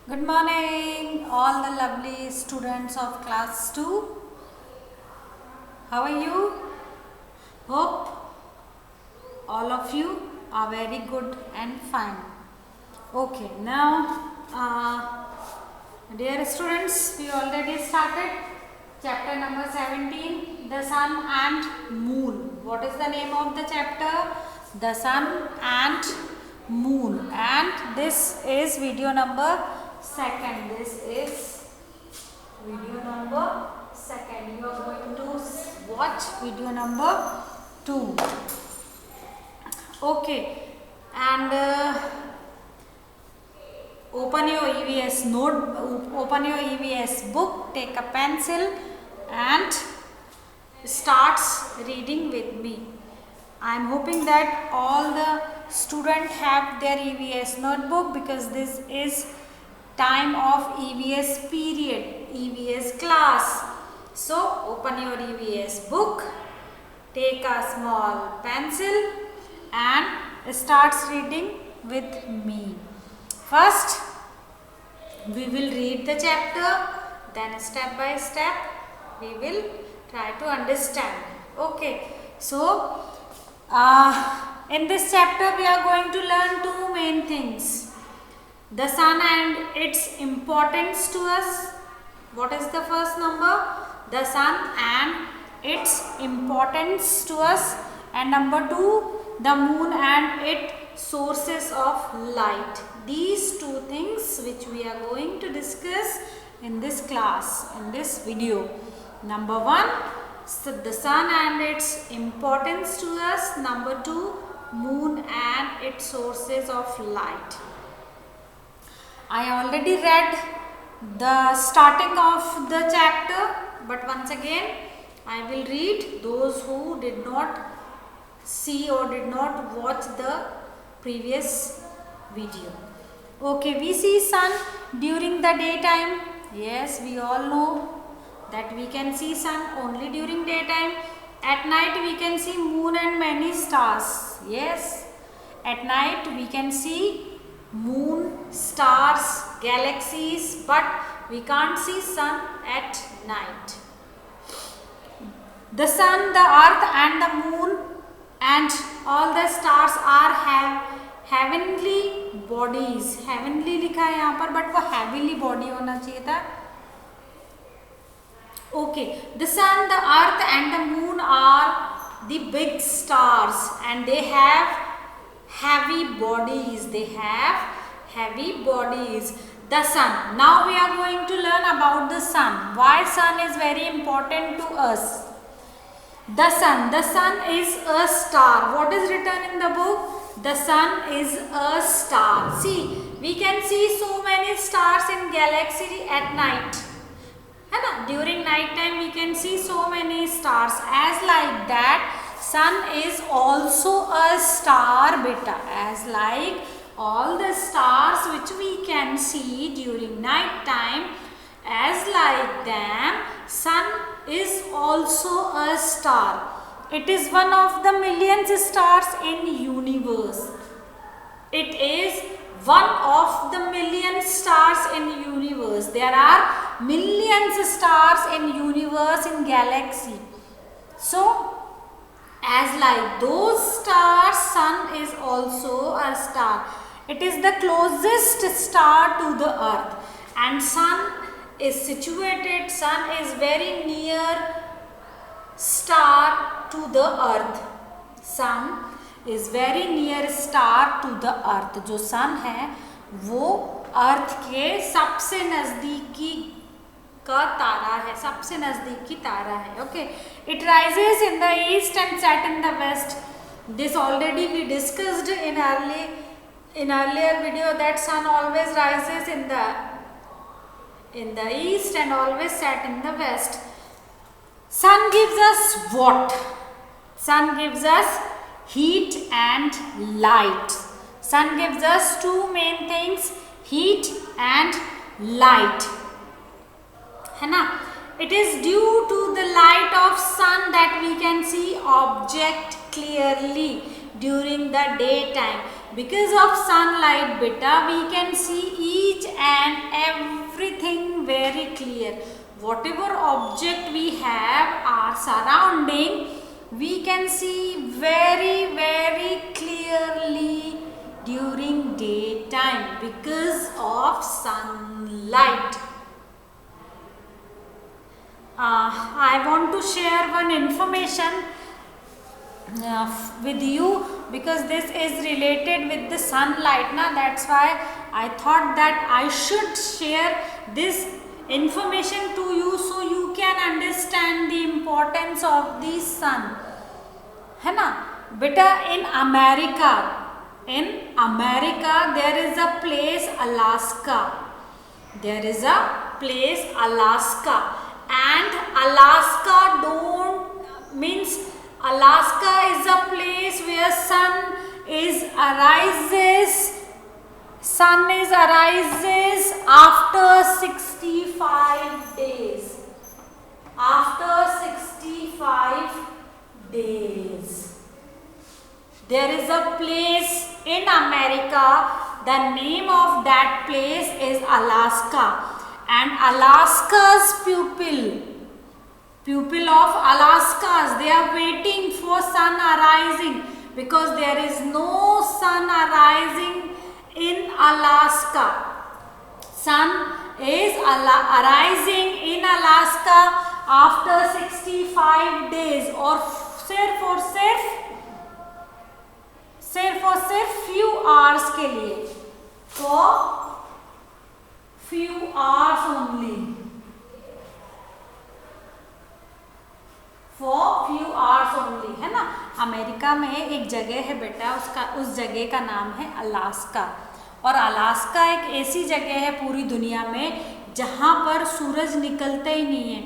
Good morning, all the lovely students of class 2. How are you? Hope all of you are very good and fine. Okay, now, dear students, we already started chapter number 17, the sun and moon. What is the name of the chapter? The sun and moon. And this is video number second. This is video number second. You are going to watch video number 2. Okay, and open your EVS note, open your EVS book, take a pencil and starts reading with me. I am hoping that all the students have their EVS notebook because this is time of EVS period, EVS class. So open your EVS book, take a small pencil and starts reading with me. First, we will read the chapter, then step by step we will try to understand. Okay, so in this chapter we are going to learn two main things. The sun and its importance to us. What is the first number? The sun and its importance to us. And number 2, the moon and its sources of light. These two things which we are going to discuss in this class, in this video. Number 1, so the sun and its importance to us. Number 2, moon and its sources of light. I already read the starting of the chapter, but once again I will read those who did not see or did not watch the previous video. Okay, we see sun during the daytime. Yes, we all know that we can see sun only during daytime. At night we can see moon and many stars. Yes, at night we can see moon, stars, galaxies, but we can't see sun at night. The sun, the earth and the moon and all the stars are heavenly bodies. Heavenly लिखा है यहाँ पर, but वो heavenly body होना चाहिए था. Okay, the sun, the earth and the moon are the big stars and they have heavy bodies. They have heavy bodies. The sun. Now we are going to learn about the sun. Why sun is very important to us. The sun. The sun is a star. What is written in the book? The sun is a star. See, we can see so many stars in galaxy at night. During night time we can see so many stars. As like that, sun is also a star, beta. As like all the stars which we can see during night time, as like them, sun is also a star. It is one of the millions stars in universe. It is one of the million stars in universe. There are millions stars in universe, in galaxy. So, as like those stars, sun is also a star. It is the closest star to the earth, and sun is situated, sun is very near star to the earth. Sun is very near star to the earth. जो sun है वो अर्थ के सबसे नजदीकी का तारा है, सबसे नजदीकी तारा है. Okay, it rises in the east and set in the west. This already we discussed in earlier video that sun always rises in the east and always set in the west. Sun gives us what? Sun gives us heat and light. Sun gives us two main things, heat and light. है ना? It is due to the light of sun that we can see object clearly during the daytime. Because of sunlight, beta, we can see each and everything very clear. Whatever object we have, our surrounding, we can see very, very clearly during daytime because of sunlight. I want to share one information with you because this is related with the sunlight. That's why I thought that I should share this information to you so you can understand the importance of the sun. है ना बेटा? in America there is a place Alaska. There is a place Alaska, and Alaska Alaska is a place where sun arises after 65 days. After 65 days. There is a place in America, the name of that place is Alaska, and Alaska's people of Alaska's, they are waiting for sun arising because there is no sun arising in Alaska. Sun is arising in Alaska after 65 days or सिर्फ few hours के लिए, for few hours only, for few hours only, है ना? America में एक जगह है बेटा, उस जगह का नाम है अलास्का, और अलास्का एक ऐसी जगह है पूरी दुनिया में जहाँ पर सूरज निकलता ही नहीं है।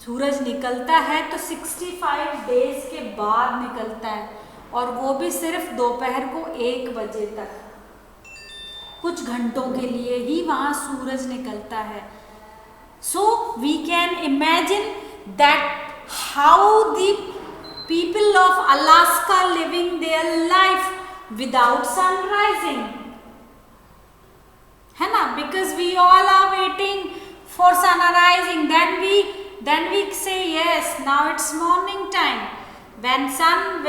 सूरज निकलता है तो 65 डेज के बाद निकलता है, और वो भी सिर्फ दोपहर को 1 बजे तक, कुछ घंटों के लिए ही वहाँ सूरज निकलता है। So we can imagine that how the people of Alaska living their life without sun rising, है ना? Because we all are waiting for sun arising, then we say yes, now it's morning time. When sun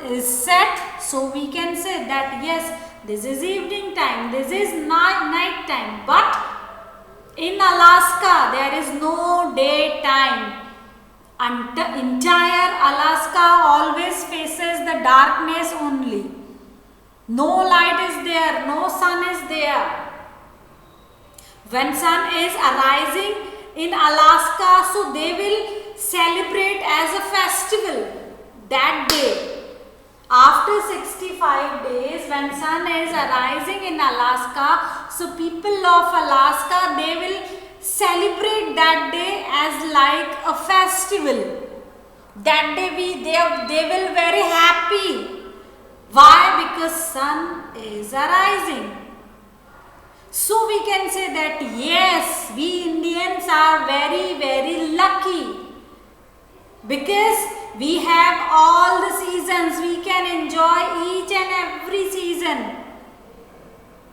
is set, so we can say that yes, this is evening time, this is night time. But in Alaska there is no daytime. Entire Alaska always faces the darkness only. No light is there, no sun is there. When sun is arising in Alaska, so they will celebrate as a festival that day. After 65 days, when sun is arising in Alaska, so people of Alaska, they will celebrate that day as like a festival. That day they will very happy. Why? Because sun is arising. So we can say that yes, we Indians are very, very lucky because we have all the seasons. We can enjoy each and every season.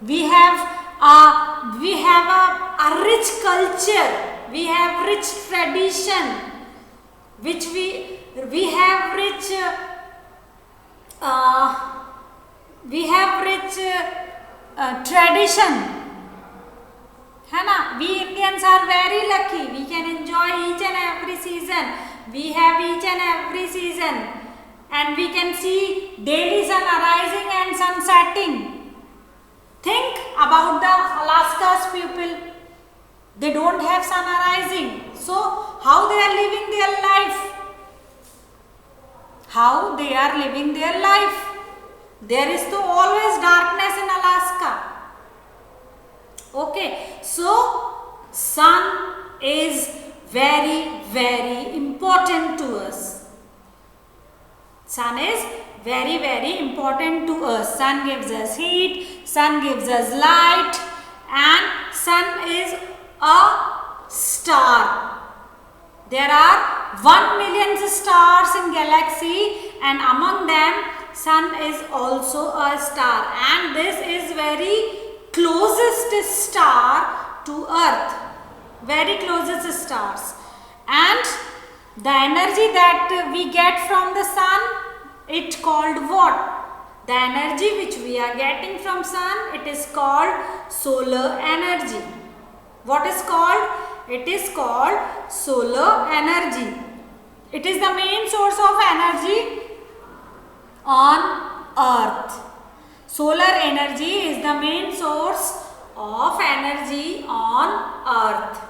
We have a rich culture, we have rich tradition, which we have rich tradition, है ना? We Indians are very lucky. We can enjoy each and every season. We have each and every season, and we can see daily sun arising and sun setting. Think about the Alaska's people. They don't have sun arising. So how they are living their life? How they are living their life? There is always darkness in Alaska. Okay, so sun is very, very important to us. Sun is very, very important to us. Sun gives us heat, sun gives us light, and sun is a star. There are 1 million stars in galaxy, and among them sun is also a star, and this is very closest star to earth, very closest stars. And the energy that we get from the sun, it called what? The energy which we are getting from sun, it is called solar energy. What is called? It is called solar energy. It is the main source of energy on earth. Solar energy is the main source of energy on earth.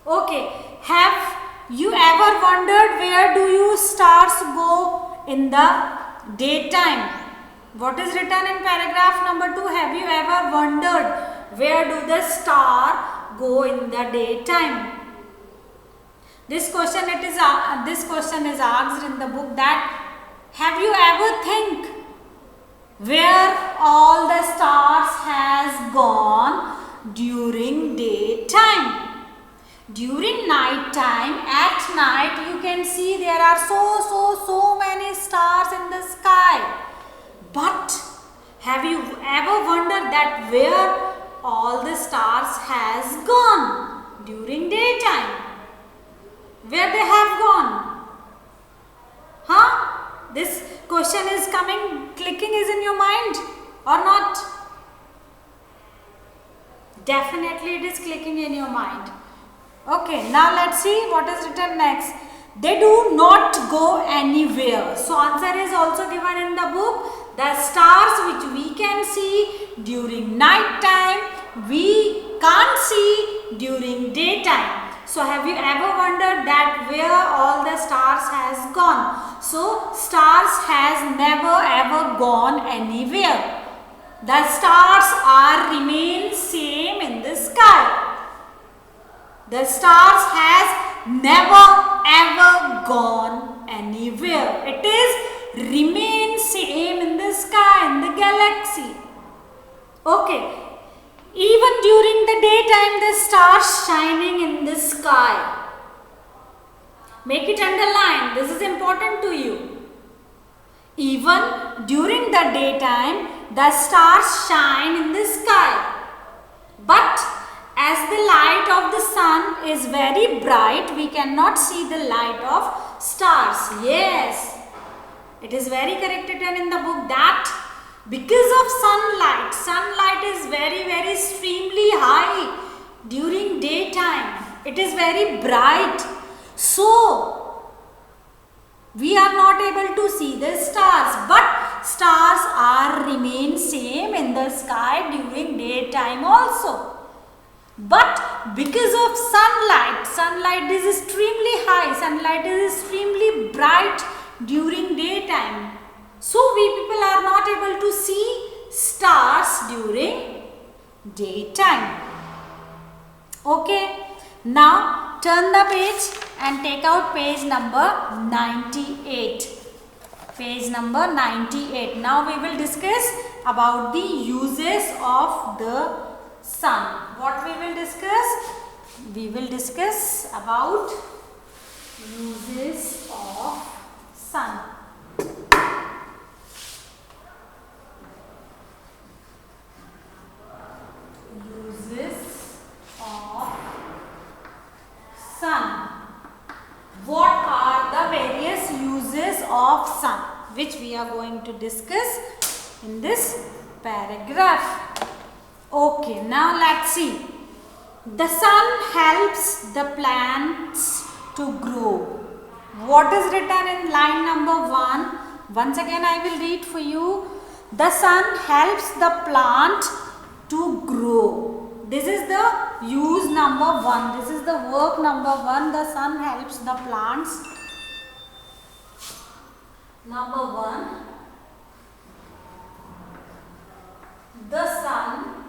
Okay, have you ever wondered where do you stars go in the daytime? What is written in paragraph number 2? Have you ever wondered where do the star go in the daytime? This question is asked in the book that have you ever think where all the stars has gone during daytime? During night time, at night you can see there are so many stars in the sky. But have you ever wondered that where all the stars has gone during daytime? Where they have gone? Huh? This question is coming, clicking is in your mind or not? Definitely it is clicking in your mind. Okay, now let's see what is written next. They do not go anywhere. So answer is also given in the book. The stars which we can see during night time, we can't see during daytime. So have you ever wondered that where all the stars has gone? So stars has never ever gone anywhere. The stars are remain same in the sky. The stars has never ever gone anywhere. It is remain same in the sky, in the galaxy. Okay. Even during the daytime, the stars shining in the sky. Make it underline. This is important to you. Even during the daytime, the stars shine in the sky. But as the light of the sun is very bright, we cannot see the light of stars. Yes, it is very correct written in the book that because of sunlight is very extremely high during daytime. It is very bright. So, we are not able to see the stars, but stars are remain same in the sky during daytime also. But because of sunlight is extremely high, sunlight is extremely bright during daytime. So we people are not able to see stars during daytime. Okay, now turn the page and take out page number 98. Page number 98. Now we will discuss about the uses of the sun. What we will discuss? We will discuss about uses of sun. Uses of sun. What are the various uses of sun, which we are going to discuss in this paragraph. Okay, now let's see. The sun helps the plants to grow. What is written in line number 1? Once again I will read for you. The sun helps the plant to grow. This is the use number 1. This is the work number 1. The sun helps the plants. Number 1. The sun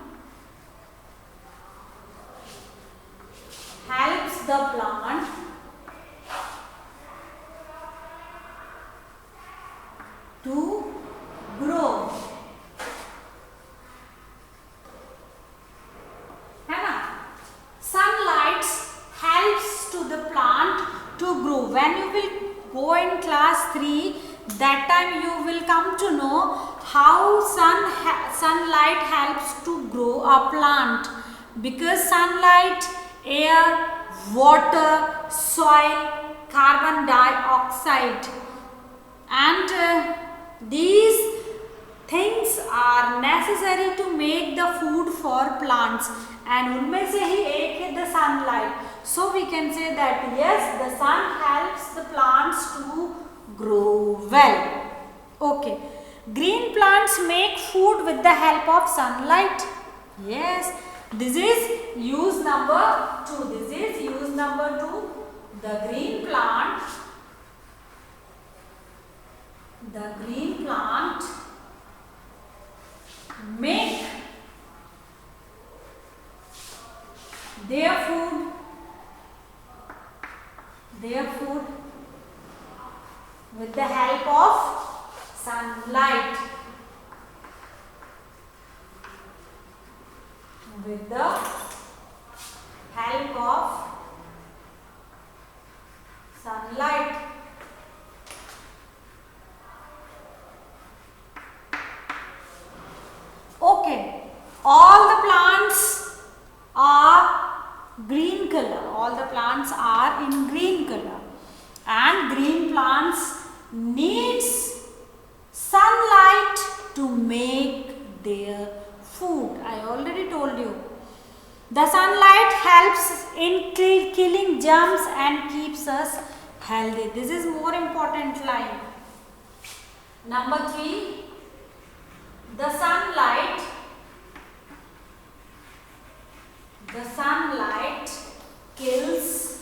helps the plant to grow. Sunlight helps to the plant to grow. When you will go in class 3, that time you will come to know how sunlight helps to grow a plant, because sunlight, air, water, soil, carbon dioxide, and these things are necessary to make the food for plants, and उनमें से ही एक है the sunlight. So we can say that yes, the sun helps the plants to grow well. Okay, green plants make food with the help of sunlight. Yes, this is use number 2. This is use number 2. The green plant make their food with the help of sunlight. With the help of sunlight. Okay, all the plants are green color. All the plants are in green color, and green plants needs sunlight to make their food. I already told you. The sunlight helps in killing germs and keeps us healthy. This is more important line. Number 3. The sunlight kills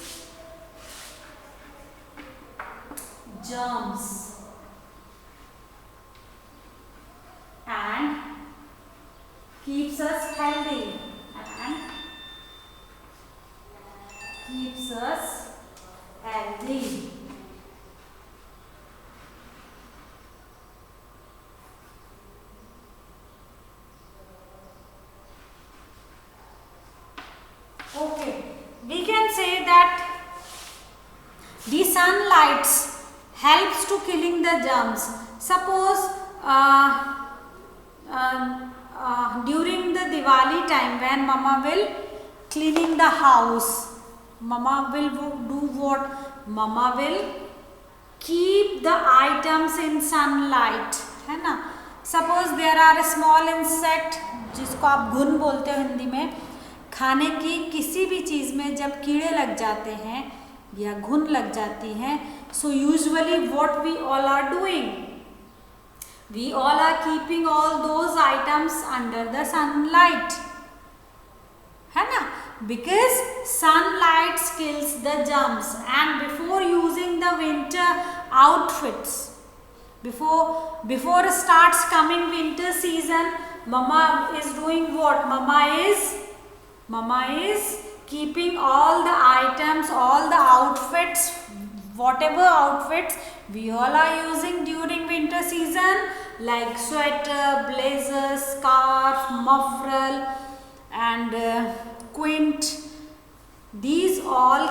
germs and keeps us healthy. Okay, we can say that the sunlight helps to killing the germs. Suppose during the Diwali time, when mama will cleaning the house, mama will do what? Mama will keep the items in sunlight, है ना. Suppose there are a small insect, जिसको आप घुन बोलते हो हिंदी में. खाने की किसी भी चीज़ में जब कीड़े लग जाते हैं या घुन लग जाती हैं, so usually what we all are doing? We all are keeping all those items under the sunlight, है ना, because sunlight kills the germs. And before using the winter outfits, before starts coming winter season, mama is doing what? Mama is keeping all the items, all the outfits, whatever outfits we all are using during winter season, like sweater, blazer, scarf, muffler, and quint. These all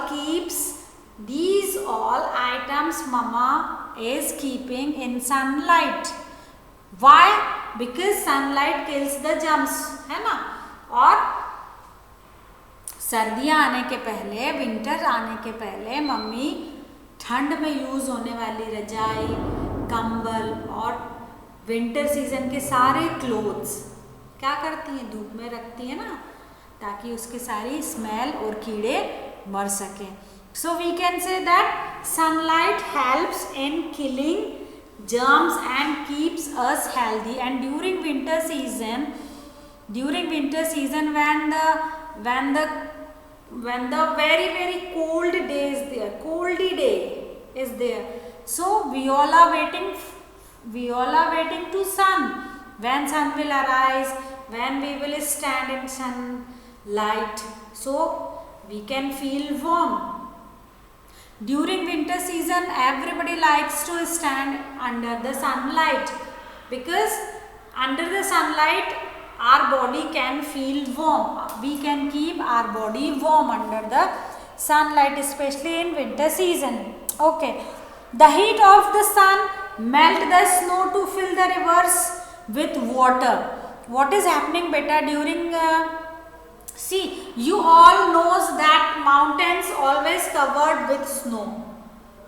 items mama is keeping in sunlight. Why? Because sunlight kills the germs, है ना. और सर्दियाँ आने के पहले, winter आने के पहले मम्मी ठंड में यूज़ होने वाली रजाई, कंबल और विंटर सीजन के सारे क्लोथ्स क्या करती हैं? धूप में रखती है ना, ताकि उसके सारी स्मेल और कीड़े मर सकें. So we can say that sunlight helps in killing germs and keeps us healthy. And during winter season, when the very cold day is there, so we all are waiting to sun, when sun will arise, when we will stand in sunlight, so we can feel warm. During winter season, everybody likes to stand under the sunlight, because under the sunlight our body can feel warm. We can keep our body warm under the sunlight, especially in winter season. Okay, the heat of the sun melt the snow to fill the rivers with water. What is happening beta during see, you all knows that mountains always covered with snow,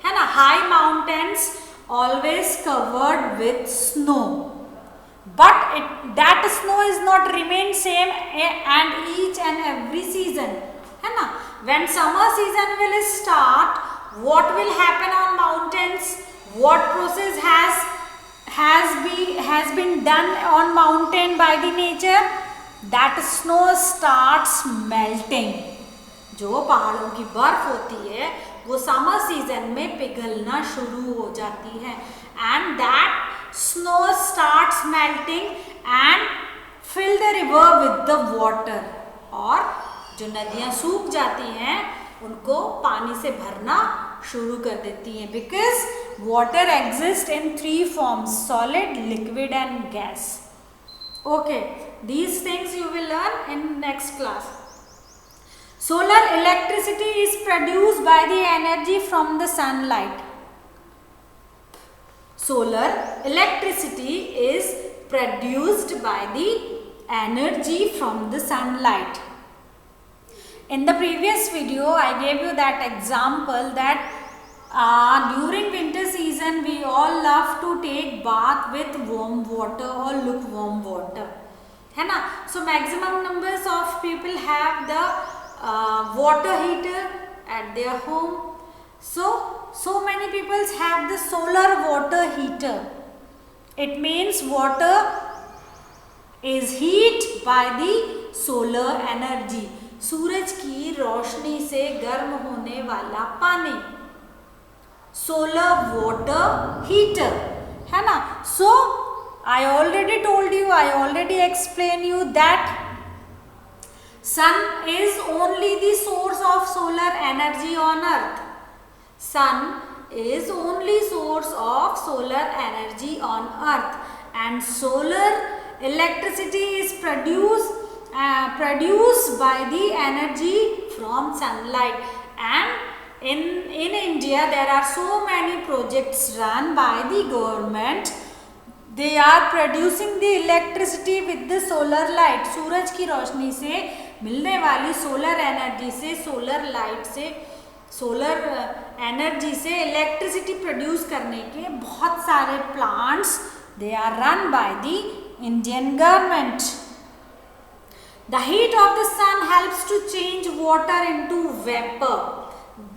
है ना? High mountains always covered with snow, but that snow is not remain same and each and every season, है ना? When summer season will start, what will happen on mountains? What process has been done on mountain by the nature? That snow starts melting. जो पहाड़ों की बर्फ होती है वो summer season में पिघलना शुरू हो जाती है, and that snow starts melting and fill the river with the water. और जो नदियां सूख जाती हैं उनको पानी से भरना शुरू कर देती हैं, because water exists in 3 forms: solid, liquid and gas. Okay, these things you will learn in next class. Solar electricity is produced by the energy from the sunlight. Solar electricity is produced by the energy from the sunlight. In the previous video, I gave you that example that during winter season we all love to take bath with warm water or lukewarm water, है ना? So maximum numbers of people have the water heater at their home. So many people have the solar water heater. It means water is heat by the solar energy. सूरज की रोशनी से गर्म होने वाला पानी, solar water heater, है ना? सो I already told you, I already explained you that sun is only the source of solar energy on earth. Sun is only source of solar energy on earth, and solar electricity is produced by the energy from sunlight. And in India there are so many projects run by the government. They are producing the electricity with the solar light. सूरज की रोशनी से मिलने वाली solar energy से, solar light से, solar energy से electricity produce करने के बहुत सारे plants they are run by the Indian government. The heat of the sun helps to change water into vapor.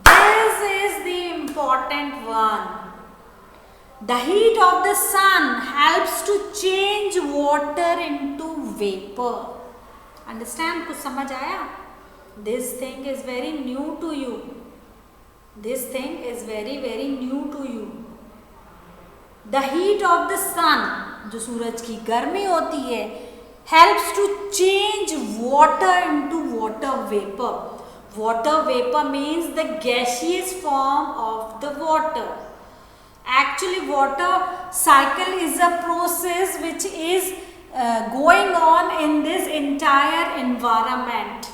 This is the important one. The heat of the sun helps to change water into vapor. Understand? कुछ समझ आया? This thing is very new to you. This thing is very very new to you. The heat of the sun, जो सूरज की गर्मी होती है, helps to change water into water vapor. Water vapor means the gaseous form of the water. Actually, water cycle is a process which is going on in this entire environment.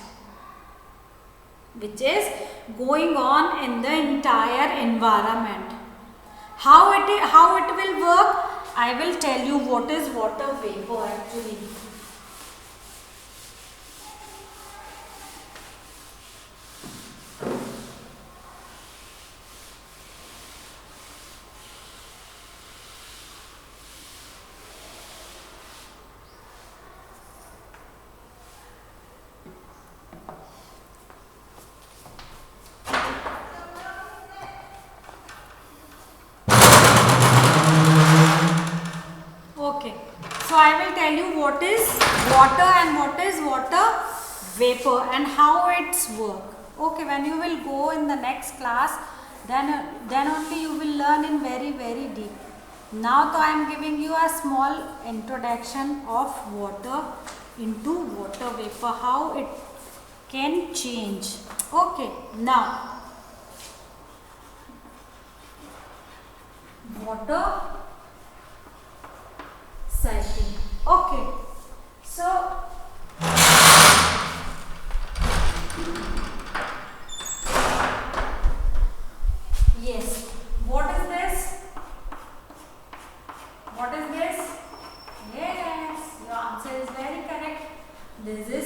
Which is going on in the entire environment. How it will work? I will tell you what is water vapor actually. So I will tell you what is water and what is water vapor and how it's work. Okay, when you will go in the next class, then only you will learn in very very deep. Now so I am giving you a small introduction of water into water vapor, how it can change. Okay, now water cycle. Okay, so yes, what is this?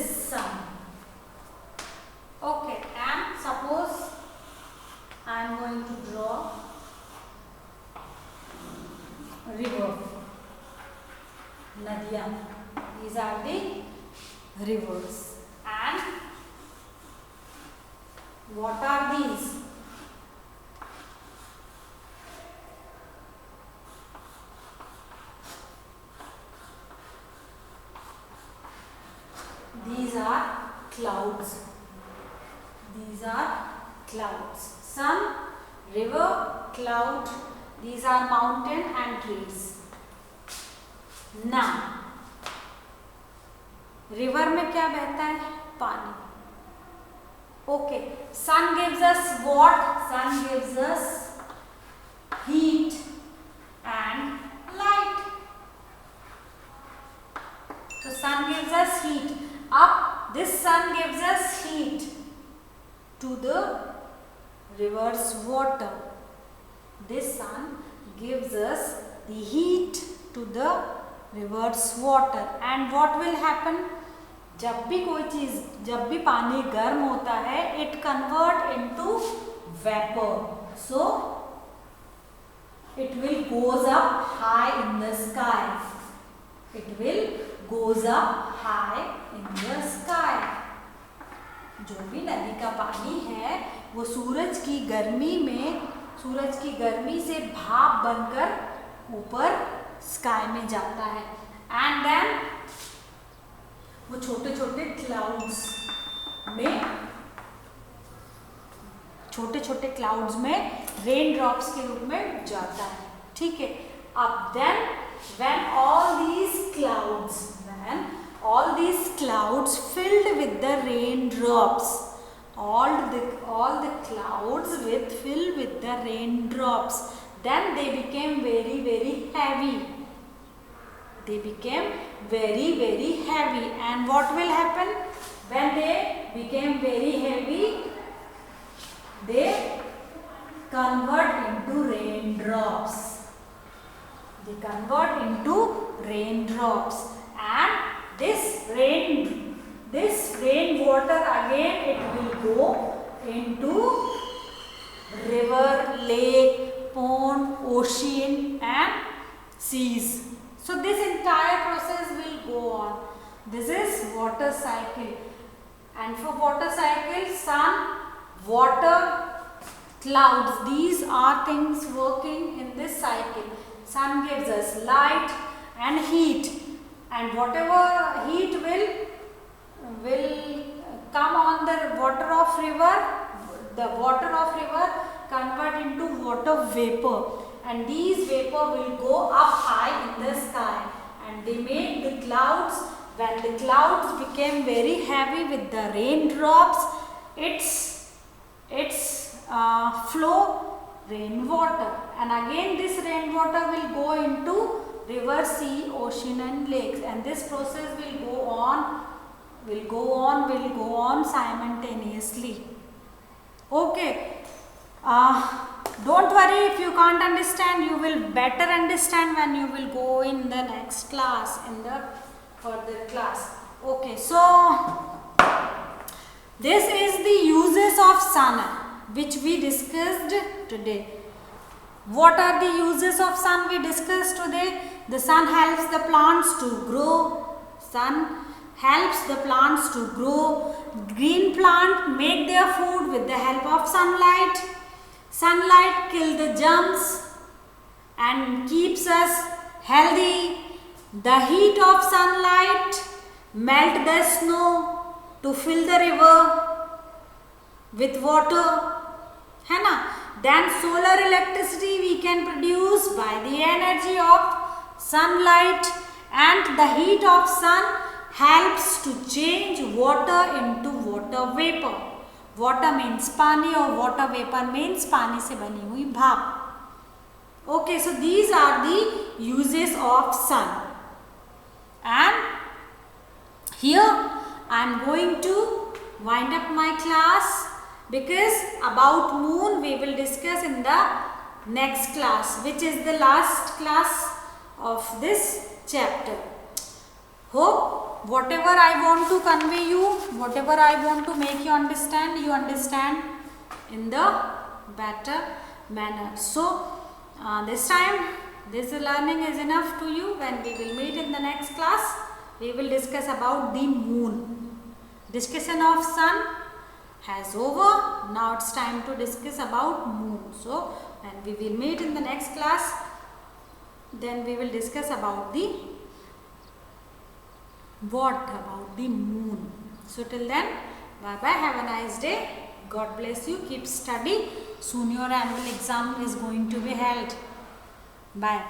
sun. Okay, and suppose I am going to draw river, nadiyan. These are the rivers. And what are these? These are clouds. These are clouds. Sun, river, cloud. These are mountain and trees. Now, river में क्या बहता है? पानी. Okay. Sun gives us what? Sun gives us heat and light. So sun gives us heat. Up, this sun gives us heat to the river's water. This sun gives us the heat to the river's water. And what will happen? जब भी कोई चीज, जब भी पानी गर्म होता है, it convert into vapor. So it will goes up high in the sky. It will goes up high in the sky. जो भी नदी का पानी है वो सूरज की गर्मी में, सूरज की गर्मी से भाप बनकर ऊपर स्काई में जाता है. एंड देन वो छोटे छोटे क्लाउड्स में, छोटे छोटे क्लाउड्स में रेन ड्रॉप्स के रूप में जाता है. ठीक है. अब then when all these clouds filled with the raindrops, all the clouds filled with the raindrops, then they became very very heavy. They became very very heavy. And what will happen when they became very heavy? They convert into raindrops. They convert into raindrops. And this rain water again it will go into river, lake, pond, ocean and seas. So this entire process will go on. This is water cycle. And for water cycle, sun, water, clouds, these are things working in this cycle. Sun gives us light and heat, and whatever heat will come on the water of river, the water of river convert into water vapor, and these vapor will go up high in the sky and they make the clouds. When the clouds became very heavy with the raindrops, its flow rainwater, and again this rainwater will go into river, sea, ocean and lakes, and this process will go on simultaneously. Okay. Don't worry if you can't understand, you will better understand when you will go in the next class, in the further class. Okay, so this is the uses of sun which we discussed today. What are the uses of sun we discussed today? The sun helps the plants to grow. Sun helps the plants to grow. Green plant make their food with the help of sunlight. Sunlight kill the germs and keeps us healthy. The heat of sunlight melt the snow to fill the river with water. है ना? Then solar electricity we can produce by the energy of sunlight, and the heat of sun helps to change water into water vapor. Water means पानी और water vapor means पानी से बनी हुई भाप. Okay, so these are the uses of sun. And here I am going to wind up my class, because about moon we will discuss in the next class, which is the last class of this chapter. Hope whatever I want to convey you, whatever I want to make you understand in the better manner. So this time this learning is enough to you. When we will meet in the next class, we will discuss about the moon. Discussion of sun has over. Now it's time to discuss about moon. So when we will meet in the next class, then we will discuss about the moon. So till then, bye bye, have a nice day, God bless you, keep study. Soon your annual exam is going to be held. Bye.